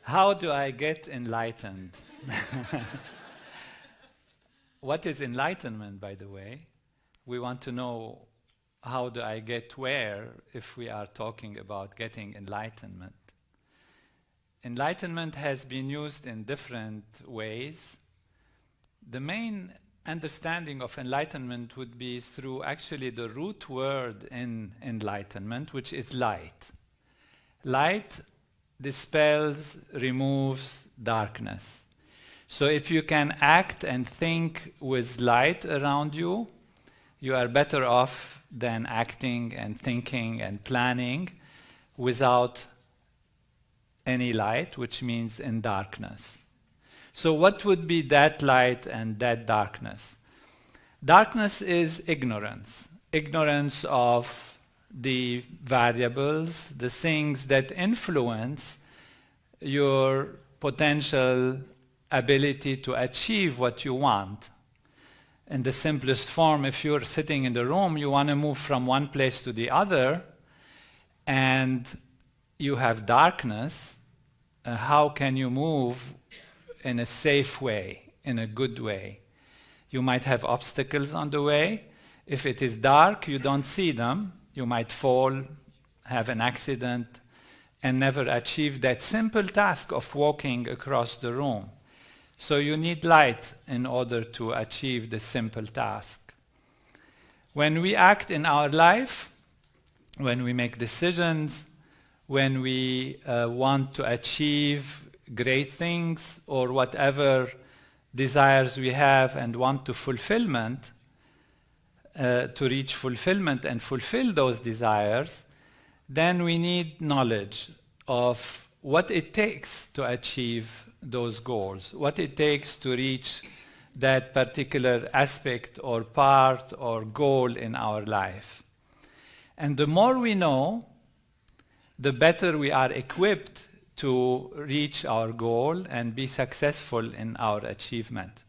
How do I get enlightened? What is enlightenment, by the way? We want to know how do I get where if we are talking about getting enlightenment. Enlightenment has been used in different ways. The main understanding of enlightenment would be through actually the root word in enlightenment, which is light. Light dispels, removes darkness. So if you can act and think with light around you, you are better off than acting and thinking and planning without any light, which means in darkness. So what would be that light and that darkness? Darkness is ignorance. Ignorance of the variables, the things that influence your potential ability to achieve what you want. In the simplest form, if you're sitting in the room, you want to move from one place to the other, and you have darkness. How can you move in a safe way, in a good way? You might have obstacles on the way. If it is dark, you don't see them. You might fall, have an accident, and never achieve that simple task of walking across the room. So you need light in order to achieve the simple task. When we act in our life, when we make decisions, when we want to achieve great things or whatever desires we have and want to fulfillment, to reach fulfillment and fulfill those desires, then we need knowledge of what it takes to achieve those goals, what it takes to reach that particular aspect or part or goal in our life. And the more we know, the better we are equipped to reach our goal and be successful in our achievement,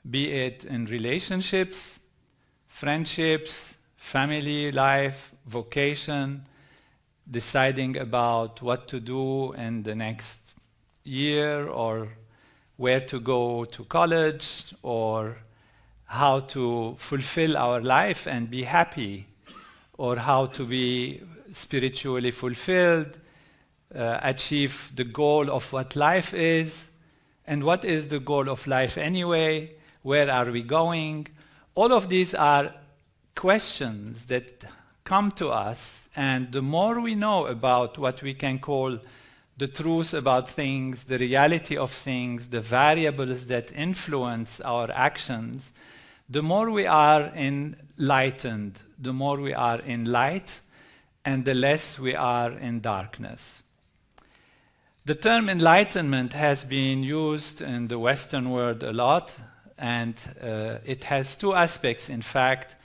be it in relationships, friendships, family life, vocation, deciding about what to do in the next year or where to go to college or how to fulfill our life and be happy or how to be spiritually fulfilled, achieve the goal of what life is, and what is the goal of life anyway, where are we going? All of these are questions that come to us, and the more we know about what we can call the truth about things, the reality of things, the variables that influence our actions, the more we are enlightened, the more we are in light, and the less we are in darkness. The term enlightenment has been used in the Western world a lot, and it has two aspects, in fact,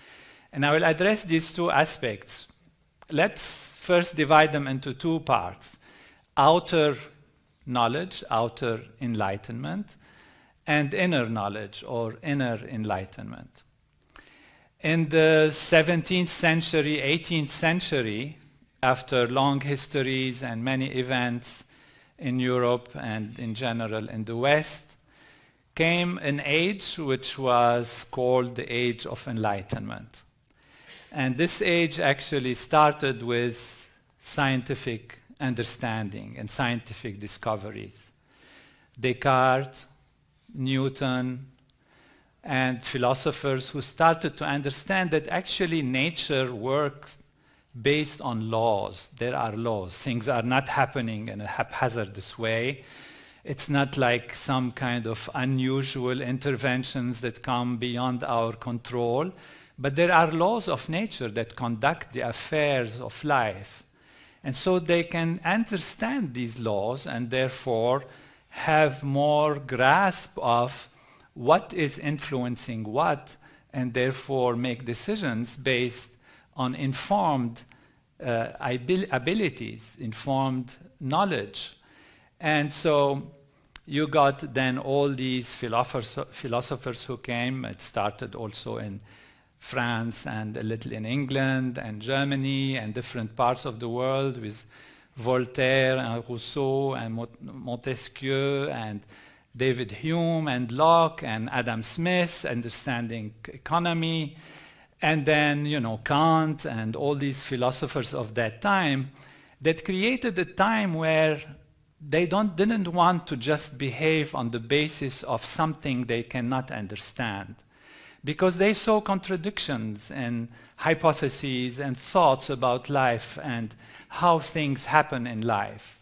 and I will address these two aspects. Let's first divide them into two parts: outer knowledge, outer enlightenment, and inner knowledge or inner enlightenment. In the 17th century, 18th century, after long histories and many events in Europe and in general in the West, came an age which was called the Age of Enlightenment. And this age actually started with scientific understanding and scientific discoveries. Descartes, Newton, and philosophers who started to understand that actually nature works based on laws. There are laws. Things are not happening in a haphazardous way. It's not like some kind of unusual interventions that come beyond our control, but there are laws of nature that conduct the affairs of life. And so they can understand these laws and therefore have more grasp of what is influencing what, and therefore make decisions based on informed abilities, informed knowledge. And so you got then all these philosophers who came. It started also in France and a little in England and Germany and different parts of the world with Voltaire and Rousseau and Montesquieu and David Hume and Locke and Adam Smith, understanding economy, and then, you know, Kant and all these philosophers of that time that created a time where they didn't want to just behave on the basis of something they cannot understand, because they saw contradictions and hypotheses and thoughts about life and how things happen in life.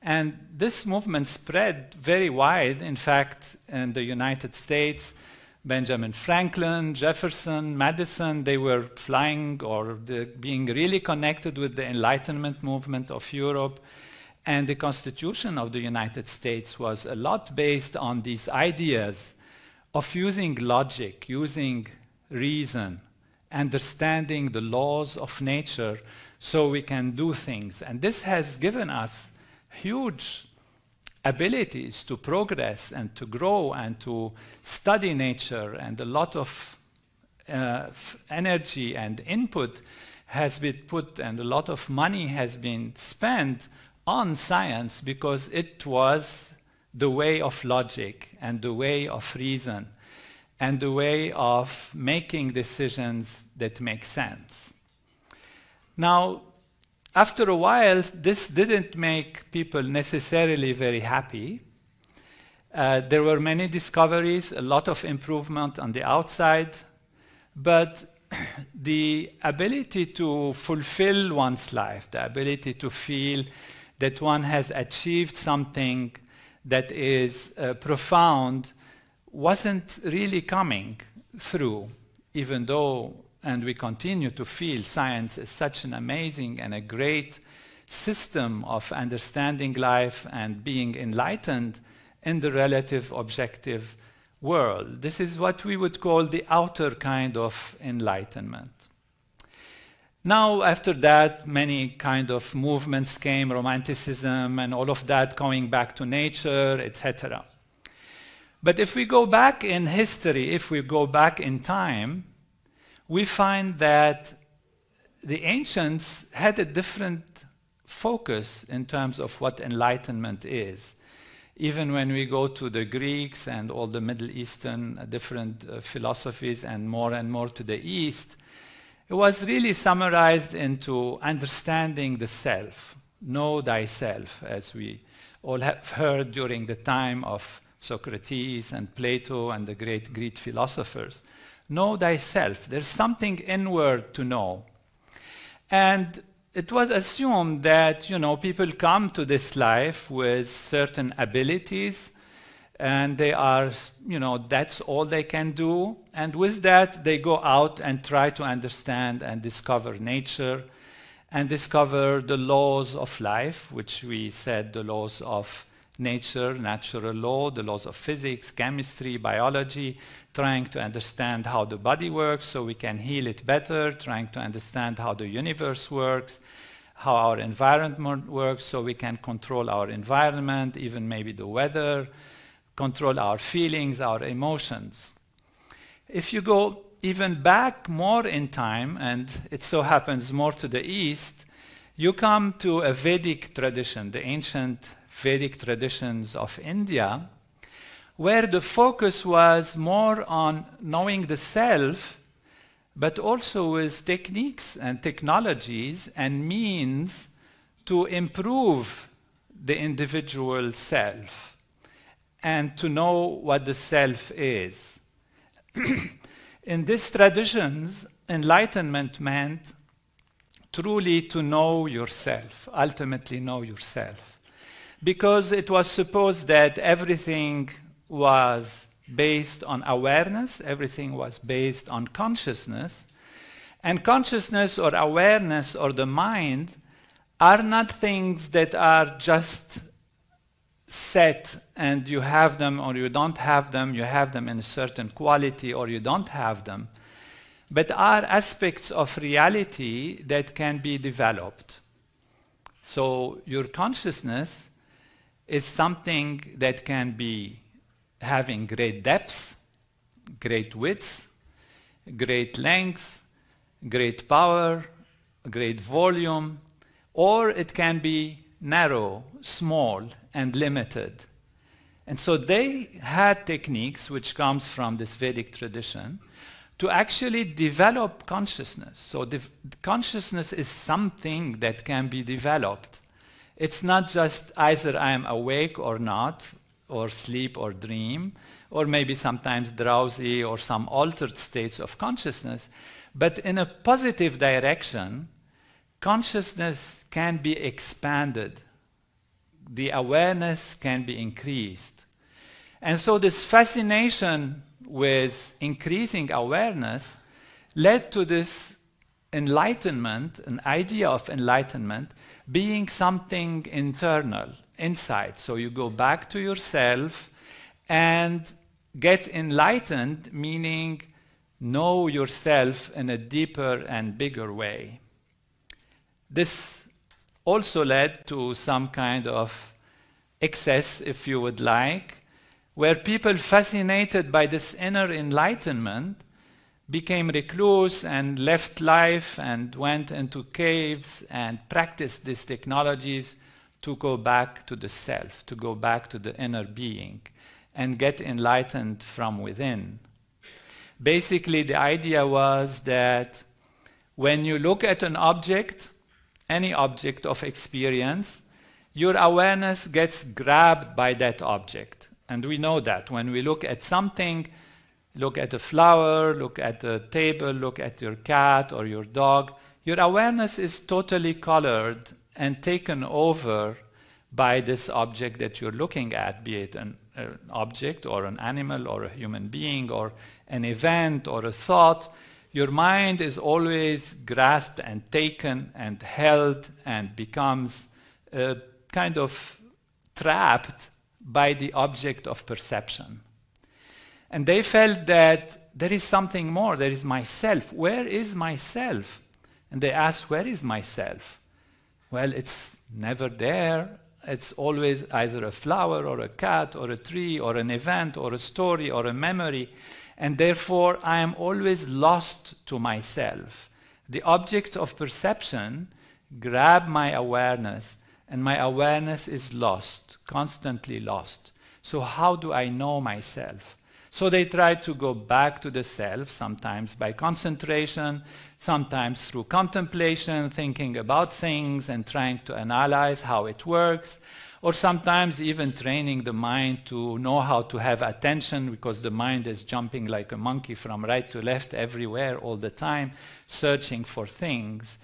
And this movement spread very wide. In fact, in the United States, Benjamin Franklin, Jefferson, Madison, they were flying or being really connected with the Enlightenment movement of Europe. And the Constitution of the United States was a lot based on these ideas of using logic, using reason, understanding the laws of nature so we can do things. And this has given us huge abilities to progress and to grow and to study nature, and a lot of energy and input has been put and a lot of money has been spent on science because it was the way of logic and the way of reason and the way of making decisions that make sense. Now, after a while, this didn't make people necessarily very happy. There were many discoveries, a lot of improvement on the outside, but the ability to fulfill one's life, the ability to feel that one has achieved something that is profound, wasn't really coming through, even though, and we continue to feel science is such an amazing and a great system of understanding life and being enlightened in the relative objective world. This is what we would call the outer kind of enlightenment. Now, after that, many kind of movements came, Romanticism and all of that, going back to nature, etc. But if we go back in history, if we go back in time, we find that the ancients had a different focus in terms of what enlightenment is. Even when we go to the Greeks and all the Middle Eastern different philosophies and more to the East, it was really summarized into understanding the self, know thyself, as we all have heard during the time of Socrates and Plato and the great Greek philosophers. Know thyself. There's something inward to know. And it was assumed that, you know, people come to this life with certain abilities and they are, you know, that's all they can do. And with that, they go out and try to understand and discover nature and discover the laws of life, which we said the laws of nature, natural law, the laws of physics, chemistry, biology, trying to understand how the body works so we can heal it better, trying to understand how the universe works, how our environment works so we can control our environment, even maybe the weather, control our feelings, our emotions. If you go even back more in time, and it so happens more to the east, you come to a Vedic tradition, the ancient Vedic traditions of India, where the focus was more on knowing the self, but also with techniques and technologies and means to improve the individual self and to know what the self is. In these traditions, enlightenment meant truly to know yourself, ultimately know yourself, because it was supposed that everything was based on awareness, everything was based on consciousness, and consciousness or awareness or the mind are not things that are just set and you have them or you don't have them, you have them in a certain quality or you don't have them, but are aspects of reality that can be developed. So your consciousness is something that can be having great depth, great width, great length, great power, great volume, or it can be narrow, small, and limited. And so they had techniques, which comes from this Vedic tradition, to actually develop consciousness. So consciousness is something that can be developed. It's not just either I am awake or not, or sleep or dream, or maybe sometimes drowsy or some altered states of consciousness, but in a positive direction, consciousness can be expanded. The awareness can be increased. And so this fascination with increasing awareness led to this enlightenment, an idea of enlightenment, being something internal, inside. So you go back to yourself and get enlightened, meaning know yourself in a deeper and bigger way. This also led to some kind of excess, if you would like, where people fascinated by this inner enlightenment became recluse and left life and went into caves and practiced these technologies to go back to the self, to go back to the inner being and get enlightened from within. Basically, the idea was that when you look at an object, any object of experience, your awareness gets grabbed by that object. And we know that when we look at something, look at a flower, look at a table, look at your cat or your dog, your awareness is totally colored and taken over by this object that you're looking at, be it an object or an animal or a human being or an event or a thought. Your mind is always grasped and taken and held and becomes kind of trapped by the object of perception. And they felt that there is something more, there is myself. Where is myself? And they asked, where is myself? Well, it's never there. It's always either a flower or a cat or a tree or an event or a story or a memory. And therefore, I am always lost to myself. The object of perception grab my awareness, and my awareness is lost, constantly lost. So how do I know myself? So they try to go back to the self, sometimes by concentration, sometimes through contemplation, thinking about things and trying to analyze how it works, or sometimes even training the mind to know how to have attention, because the mind is jumping like a monkey from right to left everywhere all the time, searching for things,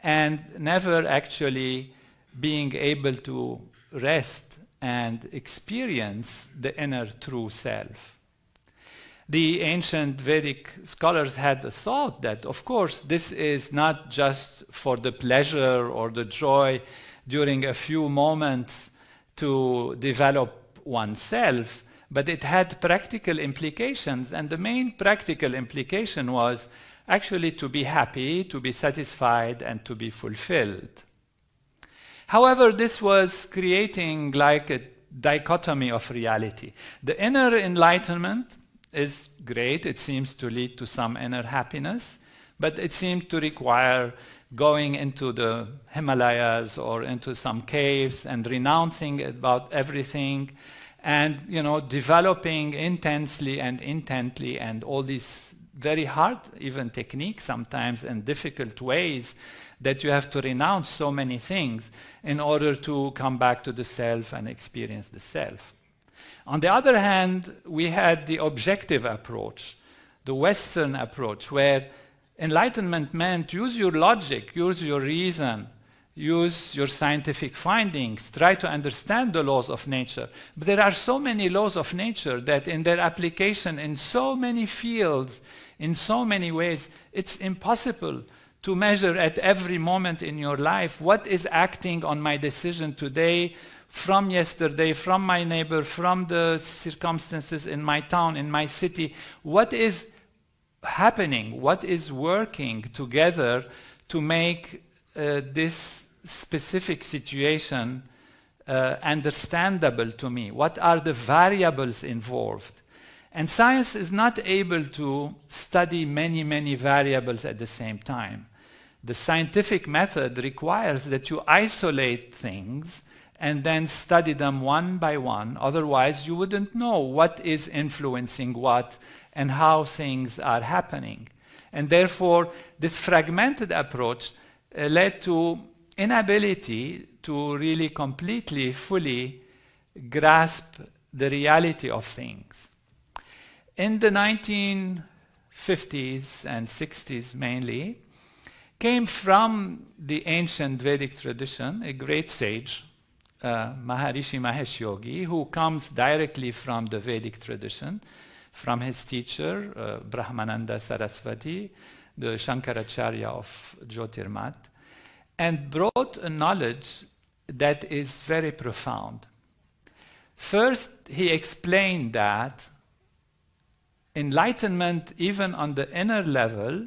and never actually being able to rest and experience the inner true self. The ancient Vedic scholars had the thought that, of course, this is not just for the pleasure or the joy during a few moments to develop oneself, but it had practical implications, and the main practical implication was actually to be happy, to be satisfied, and to be fulfilled. However, this was creating like a dichotomy of reality. The inner enlightenment is great. It seems to lead to some inner happiness, but it seemed to require going into the Himalayas or into some caves and renouncing about everything and, developing intensely and intently and all these very hard even techniques sometimes and difficult ways that you have to renounce so many things in order to come back to the self and experience the self. On the other hand, we had the objective approach, the Western approach, where enlightenment meant use your logic, use your reason, use your scientific findings, try to understand the laws of nature. But there are so many laws of nature that in their application in so many fields, in so many ways, it's impossible to measure at every moment in your life what is acting on my decision today, from yesterday, from my neighbor, from the circumstances in my town, in my city. What is happening? What is working together to make this specific situation understandable to me? What are the variables involved? And science is not able to study many, many variables at the same time. The scientific method requires that you isolate things and then study them one by one. Otherwise, you wouldn't know what is influencing what and how things are happening. And therefore, this fragmented approach led to inability to really completely, fully grasp the reality of things. In the 1950s and 60s mainly, came from the ancient Vedic tradition, a great sage, Maharishi Mahesh Yogi, who comes directly from the Vedic tradition, from his teacher, Brahmananda Saraswati, the Shankaracharya of Jyotirmat, and brought a knowledge that is very profound. First, he explained that enlightenment, even on the inner level,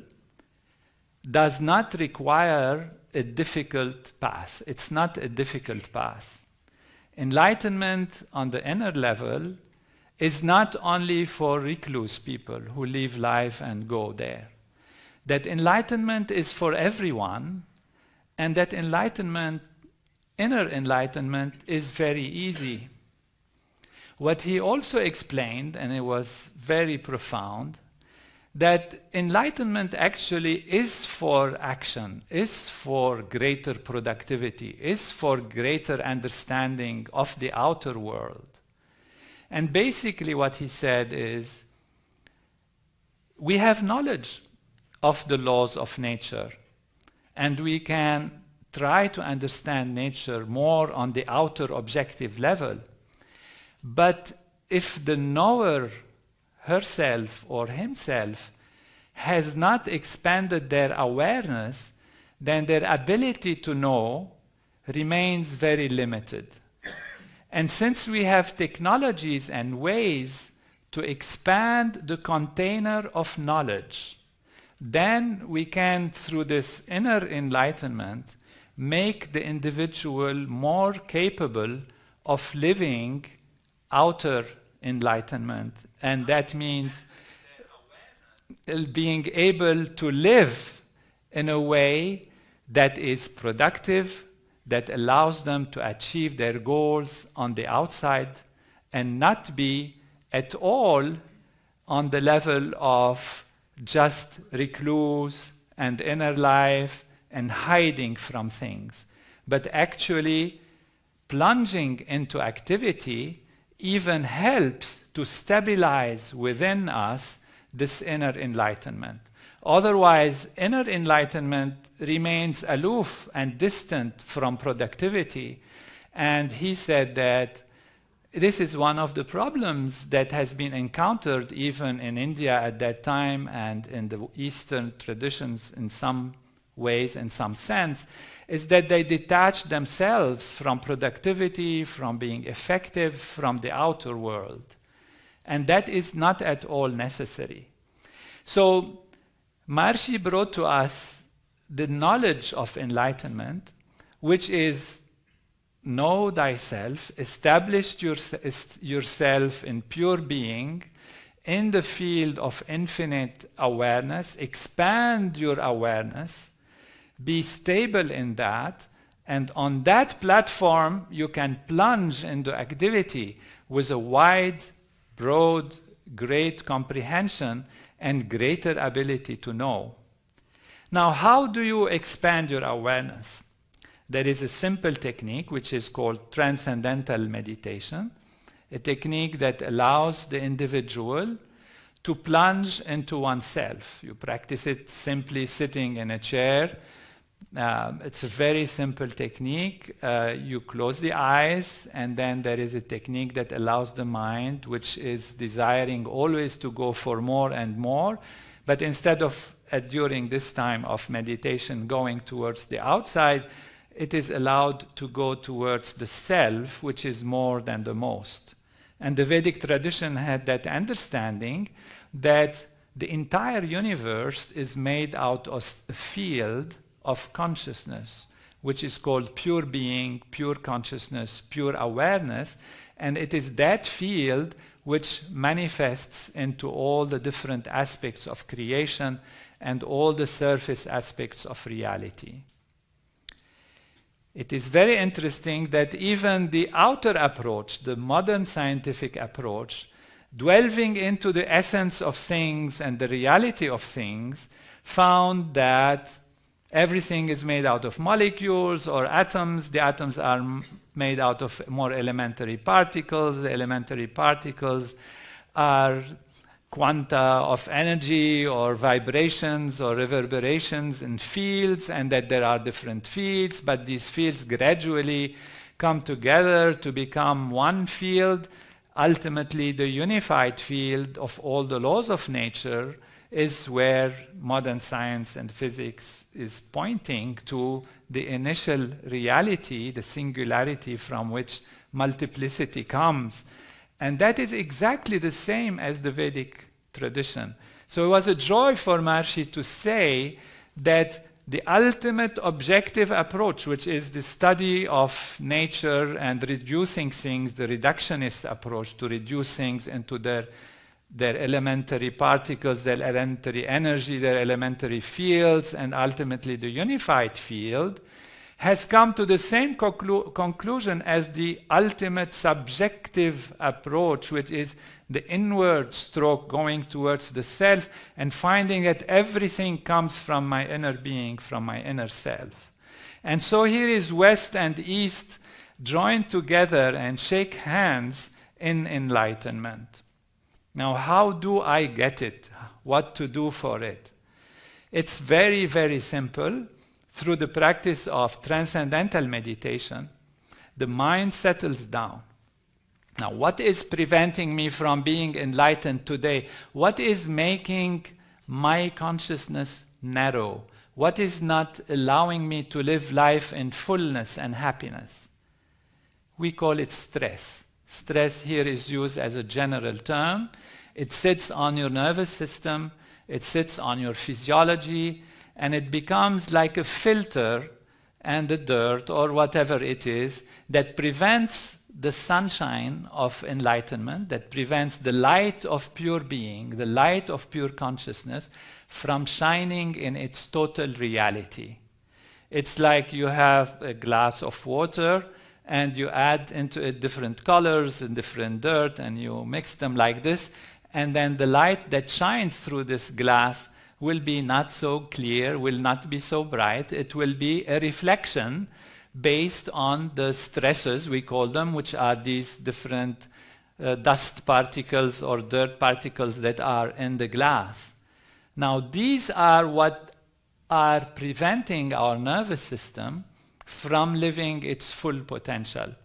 does not require a difficult path. It's not a difficult path. Enlightenment on the inner level is not only for recluse people who live life and go there. That enlightenment is for everyone, and that enlightenment, inner enlightenment, is very easy. What he also explained, and it was very profound, that enlightenment actually is for action, is for greater productivity, is for greater understanding of the outer world. And basically what he said is, we have knowledge of the laws of nature, and we can try to understand nature more on the outer objective level. But if the knower herself or himself has not expanded their awareness, then their ability to know remains very limited. And since we have technologies and ways to expand the container of knowledge, then we can, through this inner enlightenment, make the individual more capable of living outer enlightenment. And that means being able to live in a way that is productive, that allows them to achieve their goals on the outside, and not be at all on the level of just recluse and inner life and hiding from things, but actually plunging into activity even helps to stabilize within us this inner enlightenment. Otherwise, inner enlightenment remains aloof and distant from productivity. And he said that this is one of the problems that has been encountered even in India at that time and in the Eastern traditions in some ways, in some sense, is that they detach themselves from productivity, from being effective, from the outer world. And that is not at all necessary. So Maharishi brought to us the knowledge of enlightenment, which is know thyself, establish yourself in pure being, in the field of infinite awareness, expand your awareness, be stable in that, and on that platform you can plunge into activity with a wide, broad, great comprehension and greater ability to know. Now, how do you expand your awareness? There is a simple technique which is called transcendental meditation, a technique that allows the individual to plunge into oneself. You practice it simply sitting in a chair. It's a very simple technique. You close the eyes, and then there is a technique that allows the mind, which is desiring always to go for more and more, but instead of during this time of meditation going towards the outside, it is allowed to go towards the self, which is more than the most. And the Vedic tradition had that understanding that the entire universe is made out of a field of consciousness, which is called pure being, pure consciousness, pure awareness, and it is that field which manifests into all the different aspects of creation and all the surface aspects of reality. It is very interesting that even the outer approach, the modern scientific approach, delving into the essence of things and the reality of things, found that everything is made out of molecules or atoms. The atoms are made out of more elementary particles. The elementary particles are quanta of energy or vibrations or reverberations in fields, and that there are different fields, but these fields gradually come together to become one field. Ultimately, the unified field of all the laws of nature is where modern science and physics is pointing to the initial reality, the singularity from which multiplicity comes. And that is exactly the same as the Vedic tradition. So it was a joy for Maharishi to say that the ultimate objective approach, which is the study of nature and reducing things, the reductionist approach to reduce things into their elementary particles, their elementary energy, their elementary fields, and ultimately the unified field, has come to the same conclusion as the ultimate subjective approach, which is the inward stroke going towards the self and finding that everything comes from my inner being, from my inner self. And so here is West and East joined together and shake hands in enlightenment. Now, how do I get it? What to do for it? It's very, very simple. Through the practice of transcendental meditation, the mind settles down. Now, what is preventing me from being enlightened today? What is making my consciousness narrow? What is not allowing me to live life in fullness and happiness? We call it stress. Stress here is used as a general term. It sits on your nervous system, it sits on your physiology, and it becomes like a filter and the dirt or whatever it is that prevents the sunshine of enlightenment, that prevents the light of pure being, the light of pure consciousness from shining in its total reality. It's like you have a glass of water and you add into it different colors and different dirt and you mix them like this, and then the light that shines through this glass will be not so clear, will not be so bright. It will be a reflection based on the stresses, we call them, which are these different dust particles or dirt particles that are in the glass. Now, these are what are preventing our nervous system from living its full potential.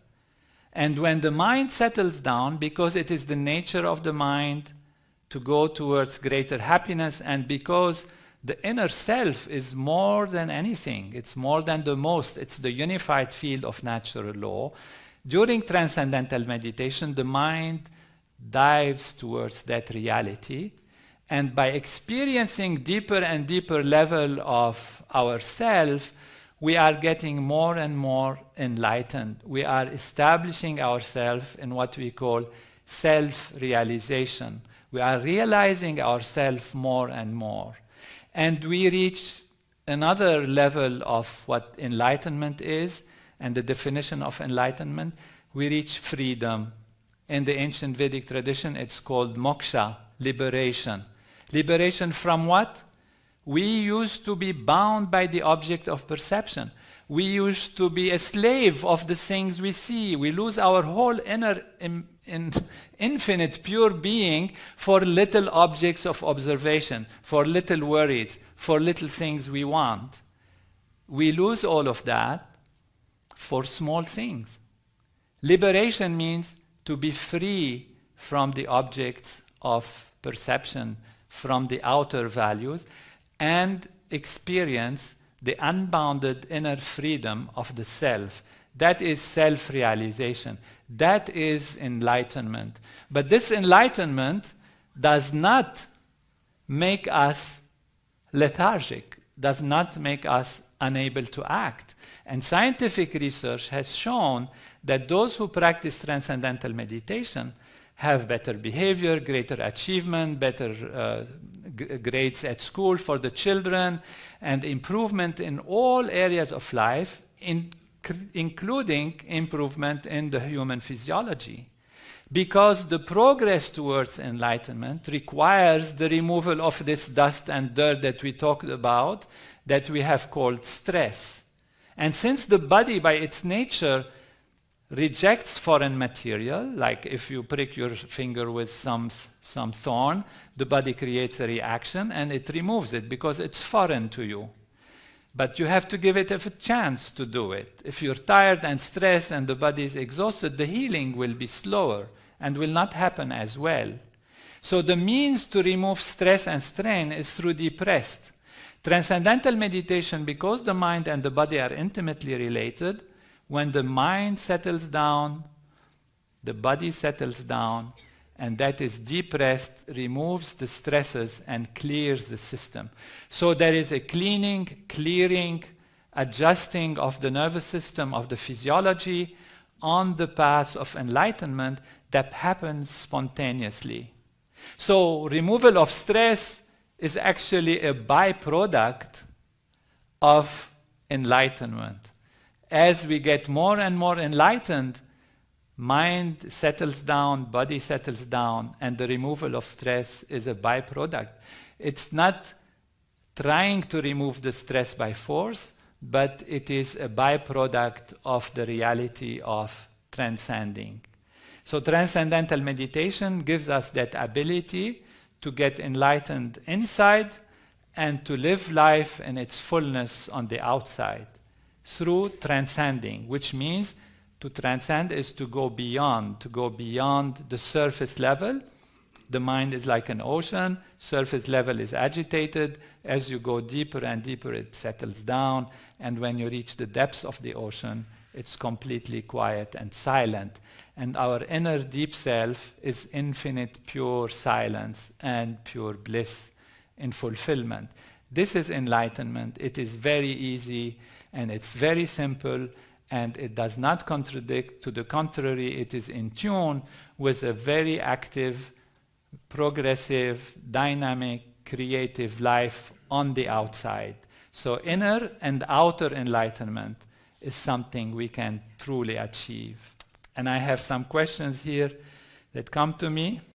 And when the mind settles down, because it is the nature of the mind to go towards greater happiness, and because the inner self is more than anything, it's more than the most, it's the unified field of natural law, during transcendental meditation, the mind dives towards that reality, and by experiencing deeper and deeper level of ourself, we are getting more and more enlightened. We are establishing ourselves in what we call self-realization. We are realizing ourselves more and more. And we reach another level of what enlightenment is, and the definition of enlightenment. We reach freedom. In the ancient Vedic tradition, it's called moksha, liberation. Liberation from what? We used to be bound by the object of perception. We used to be a slave of the things we see. We lose our whole inner infinite pure being for little objects of observation, for little worries, for little things we want. We lose all of that for small things. Liberation means to be free from the objects of perception, from the outer values, and experience the unbounded inner freedom of the self. That is self-realization. That is enlightenment. But this enlightenment does not make us lethargic, does not make us unable to act. And scientific research has shown that those who practice transcendental meditation have better behavior, greater achievement, better grades at school for the children, and improvement in all areas of life, including improvement in the human physiology. Because the progress towards enlightenment requires the removal of this dust and dirt that we talked about, that we have called stress. And since the body by its nature rejects foreign material, like if you prick your finger with some thorn, the body creates a reaction and it removes it because it's foreign to you. But you have to give it a chance to do it. If you're tired and stressed and the body is exhausted, the healing will be slower and will not happen as well. So the means to remove stress and strain is through deep rest. Transcendental meditation, because the mind and the body are intimately related, when the mind settles down, the body settles down, and that is deep rest, removes the stresses and clears the system. So there is a cleaning, clearing, adjusting of the nervous system, of the physiology on the path of enlightenment that happens spontaneously. So removal of stress is actually a byproduct of enlightenment. As we get more and more enlightened, mind settles down, body settles down, and the removal of stress is a byproduct. It's not trying to remove the stress by force, but it is a byproduct of the reality of transcending. So transcendental meditation gives us that ability to get enlightened inside and to live life in its fullness on the outside through transcending, which means to transcend is to go beyond the surface level. The mind is like an ocean, surface level is agitated. As you go deeper and deeper, it settles down, and when you reach the depths of the ocean, it's completely quiet and silent. And our inner deep self is infinite pure silence and pure bliss in fulfillment. This is enlightenment. It is very easy and it's very simple, and it does not contradict. To the contrary, it is in tune with a very active, progressive, dynamic, creative life on the outside. So inner and outer enlightenment is something we can truly achieve. And I have some questions here that come to me.